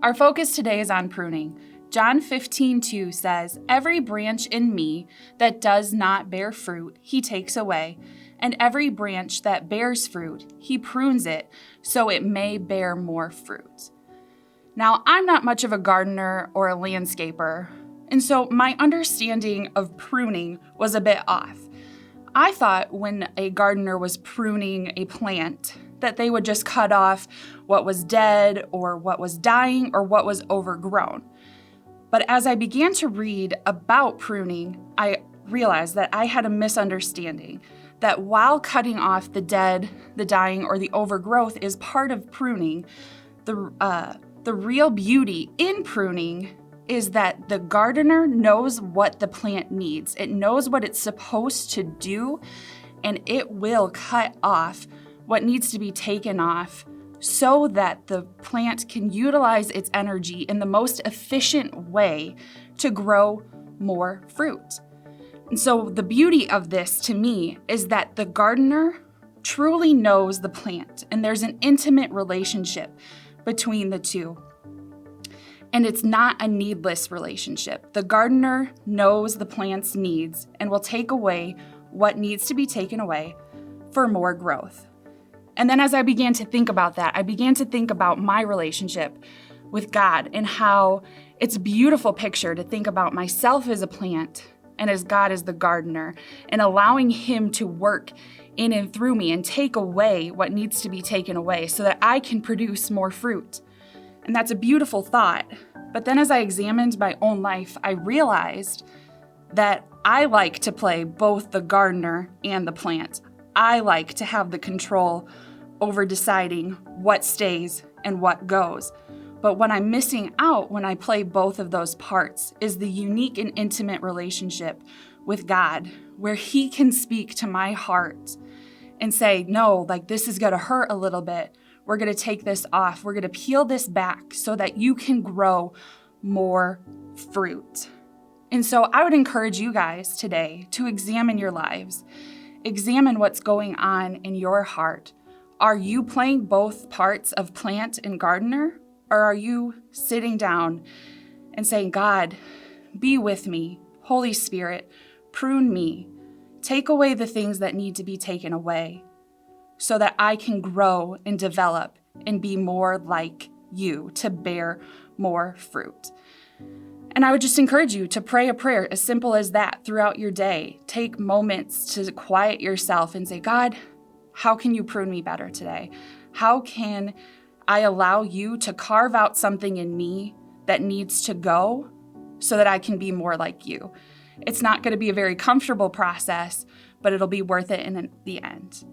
Our focus today is on pruning. John 15:2 says, "Every branch in me that does not bear fruit, he takes away, and every branch that bears fruit, he prunes it so it may bear more fruit." Now, I'm not much of a gardener or a landscaper, and so my understanding of pruning was a bit off. I thought when a gardener was pruning a plant that they would just cut off what was dead or what was dying or what was overgrown. But as I began to read about pruning, I realized that I had a misunderstanding, that while cutting off the dead, the dying, or the overgrowth is part of pruning, the real beauty in pruning is that the gardener knows what the plant needs. It knows what it's supposed to do, and it will cut off what needs to be taken off so that the plant can utilize its energy in the most efficient way to grow more fruit. And so the beauty of this to me is that the gardener truly knows the plant, and there's an intimate relationship between the two. And it's not a needless relationship. The gardener knows the plant's needs and will take away what needs to be taken away for more growth. And then as I began to think about that, I began to think about my relationship with God and how it's a beautiful picture to think about myself as a plant and as God as the gardener, and allowing Him to work in and through me and take away what needs to be taken away so that I can produce more fruit. And that's a beautiful thought. But then as I examined my own life, I realized that I like to play both the gardener and the plant. I like to have the control over deciding what stays and what goes. But what I'm missing out when I play both of those parts is the unique and intimate relationship with God, where He can speak to my heart and say, no, like this is going to hurt a little bit. We're going to take this off. We're going to peel this back so that you can grow more fruit. And so I would encourage you guys today to examine your lives. Examine what's going on in your heart. Are you playing both parts of plant and gardener? Or are you sitting down and saying, God, be with me. Holy Spirit, prune me. Take away the things that need to be taken away, so that I can grow and develop and be more like you, to bear more fruit. And I would just encourage you to pray a prayer as simple as that throughout your day. Take moments to quiet yourself and say, God, how can you prune me better today? How can I allow you to carve out something in me that needs to go so that I can be more like you? It's not going to be a very comfortable process, but it'll be worth it in the end.